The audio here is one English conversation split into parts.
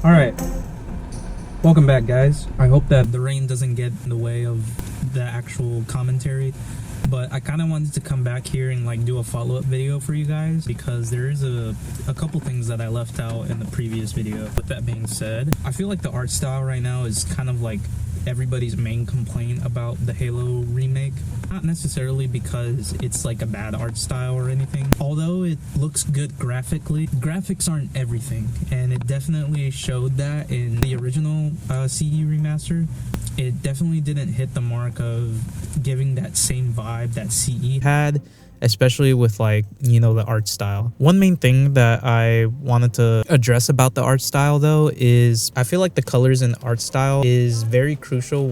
Alright, welcome back guys. I hope that the rain doesn't get in the way of the actual commentary, but I kind of wanted to come back here and like do a follow-up video for you guys because there is a couple things that I left out in the previous video. With that being said, I feel like the art style right now is kind of like everybody's main complaint about the Halo remake. Not necessarily because it's like a bad art style or anything, although it looks good graphically. Graphics aren't everything, and it definitely showed that in the original CE remaster. It definitely didn't hit the mark of giving that same vibe that CE had, especially with like, you know, the art style. One main thing that I wanted to address about the art style though is I feel like the colors in art style is very crucial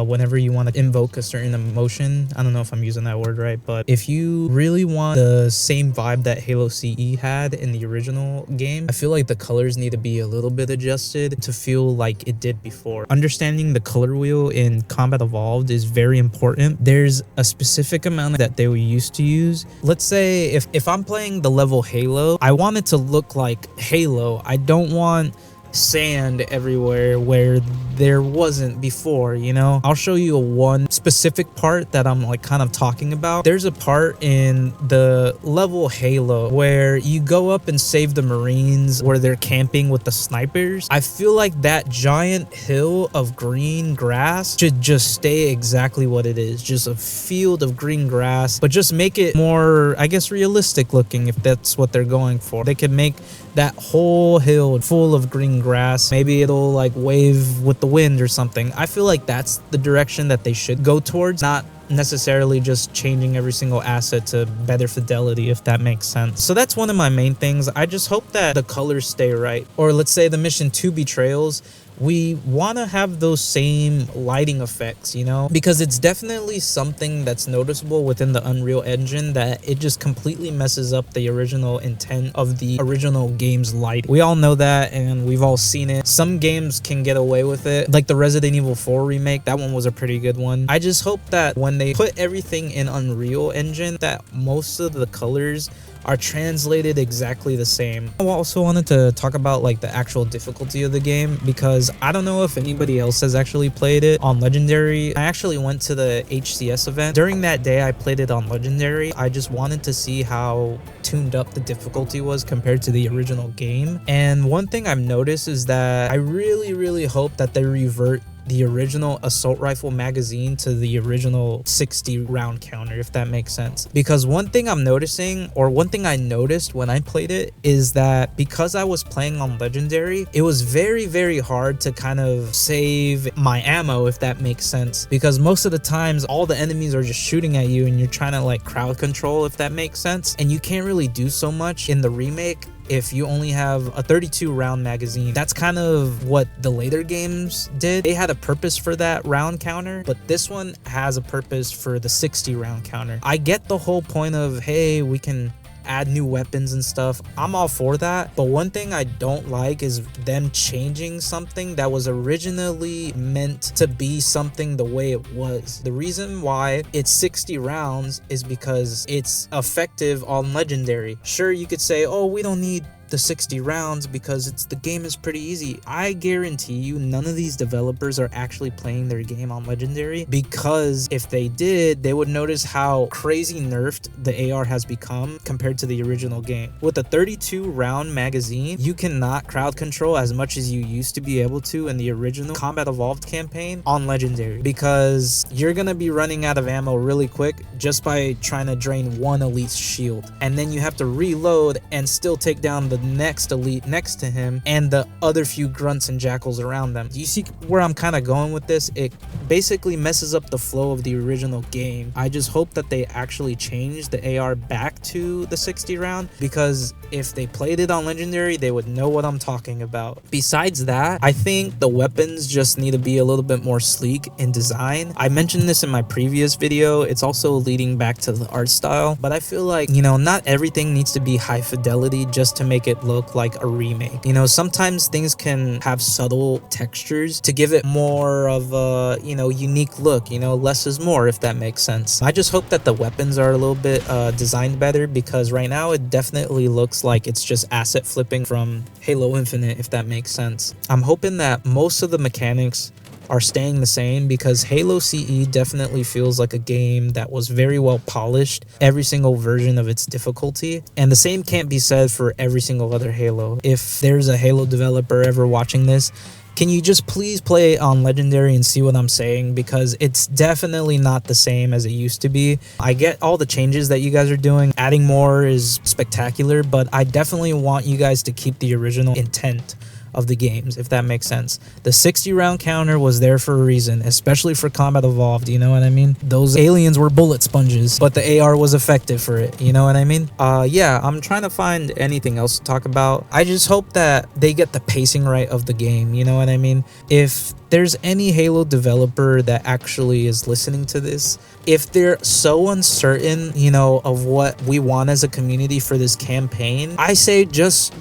whenever you want to invoke a certain emotion. I don't know if I'm using that word right, but if you really want the same vibe that Halo CE had in the original game, I feel like the colors need to be a little bit adjusted to feel like it did before. Understanding the color wheel in Combat Evolved is very important. There's a specific amount that they were used to use. Let's say if I'm playing the level Halo, I want it to look like Halo. I don't want sand everywhere where there wasn't before, you know? I'll show you one specific part that I'm like kind of talking about. There's a part in the level Halo where you go up and save the Marines where they're camping with the snipers. I feel like that giant hill of green grass should just stay exactly what it is, just a field of green grass, but just make it more, I guess, realistic looking if that's what they're going for. They could make that whole hill full of green grass. Maybe it'll like wave with the wind or something. I feel like that's the direction that they should go towards, not necessarily just changing every single asset to better fidelity, if that makes sense. So that's one of my main things. I just hope that the colors stay right. Or let's say the mission 2 Betrayals, we want to have those same lighting effects, you know, because it's definitely something that's noticeable within the Unreal Engine that it just completely messes up the original intent of the original game's light. We all know that, and we've all seen it. Some games can get away with it, like the Resident Evil 4 remake. That one was a pretty good one. I just hope that when they put everything in Unreal Engine, that most of the colors are translated exactly the same. I also wanted to talk about like the actual difficulty of the game because I don't know if anybody else has actually played it on Legendary. I actually went to the HCS event. During that day, I played it on Legendary. I just wanted to see how tuned up the difficulty was compared to the original game. And one thing I've noticed is that I really hope that they revert the original assault rifle magazine to the original 60 round counter, if that makes sense. Because one thing I'm noticing, or one thing I noticed when I played it, is that because I was playing on Legendary, it was very hard to kind of save my ammo, if that makes sense. Because most of the times all the enemies are just shooting at you and you're trying to like crowd control, if that makes sense. And you can't really do so much in the remake if you only have a 32 round magazine. That's kind of what the later games did. They had a purpose for that round counter, but this one has a purpose for the 60 round counter. I get the whole point of, hey, we can add new weapons and stuff. I'm all for that, but one thing I don't like is them changing something that was originally meant to be something the way it was. The reason why it's 60 rounds is because it's effective on Legendary. Sure, you could say, oh, we don't need the 60 rounds because the game is pretty easy. I guarantee you none of these developers are actually playing their game on Legendary, because if they did, they would notice how crazy nerfed the AR has become compared to the original game. With a 32 round magazine, you cannot crowd control as much as you used to be able to in the original Combat Evolved campaign on Legendary, because you're gonna be running out of ammo really quick just by trying to drain one elite's shield, and then you have to reload and still take down the next elite next to him and the other few grunts and jackals around them. You see where I'm kind of going with this? It basically messes up the flow of the original game. I just hope that they actually change the AR back to the 60 round, because if they played it on Legendary, they would know what I'm talking about. Besides that, I think the weapons just need to be a little bit more sleek in design. I mentioned this in my previous video. It's also leading back to the art style, but I feel like, you know, not everything needs to be high fidelity just to make it it look like a remake. You know, sometimes things can have subtle textures to give it more of a, you know, unique look. You know, less is more, if that makes sense. I just hope that the weapons are a little bit designed better, because right now it definitely looks like it's just asset flipping from Halo Infinite, if that makes sense. I'm hoping that most of the mechanics are staying the same, because Halo CE definitely feels like a game that was very well polished, every single version of its difficulty, and the same can't be said for every single other Halo. If there's a Halo developer ever watching this, can you just please play it on Legendary and see what I'm saying? Because it's definitely not the same as it used to be. I get all the changes that you guys are doing. Adding more is spectacular, but I definitely want you guys to keep the original intent of the games, if that makes sense. The 60 round counter was there for a reason, especially for Combat Evolved, you know what I mean? Those aliens were bullet sponges, but the AR was effective for it, you know what I mean? Yeah, I'm trying to find anything else to talk about. I just hope that they get the pacing right of the game, you know what I mean? If there's any Halo developer that actually is listening to this, if they're so uncertain, you know, of what we want as a community for this campaign, I say just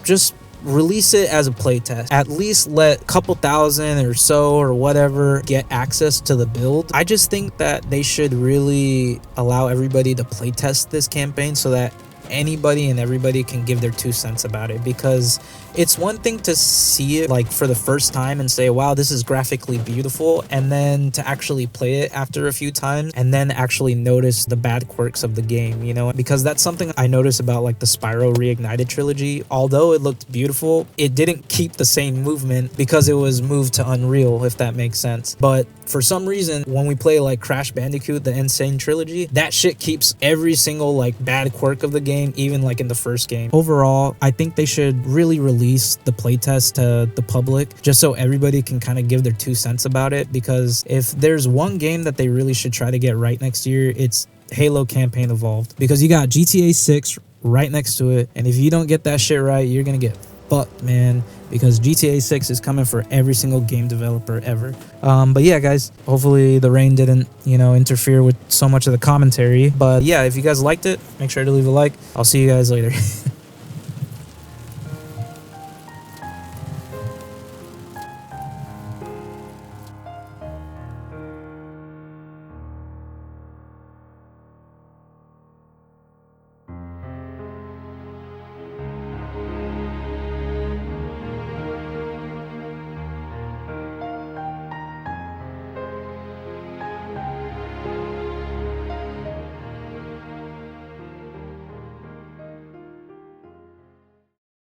release it as a playtest. At least let a couple thousand or so or whatever get access to the build. I just think that they should really allow everybody to playtest this campaign so that anybody and everybody can give their 2 cents about it, because it's one thing to see it like for the first time and say, wow, this is graphically beautiful, and then to actually play it after a few times and then actually notice the bad quirks of the game, you know, because that's something I noticed about like the Spyro Reignited trilogy. Although it looked beautiful, it didn't keep the same movement because it was moved to Unreal, if that makes sense. But for some reason, when we play like Crash Bandicoot, the Insane Trilogy, that shit keeps every single like bad quirk of the game, even like in the first game. Overall, I think they should really release the playtest to the public just so everybody can kind of give their 2 cents about it, because if there's one game that they really should try to get right next year, it's Halo Campaign Evolved, because you got GTA 6 right next to it, and if you don't get that shit right, you're gonna get fucked, man, because GTA 6 is coming for every single game developer ever. But yeah, guys, hopefully the rain didn't, you know, interfere with so much of the commentary. But yeah, if you guys liked it, make sure to leave a like. I'll see you guys later.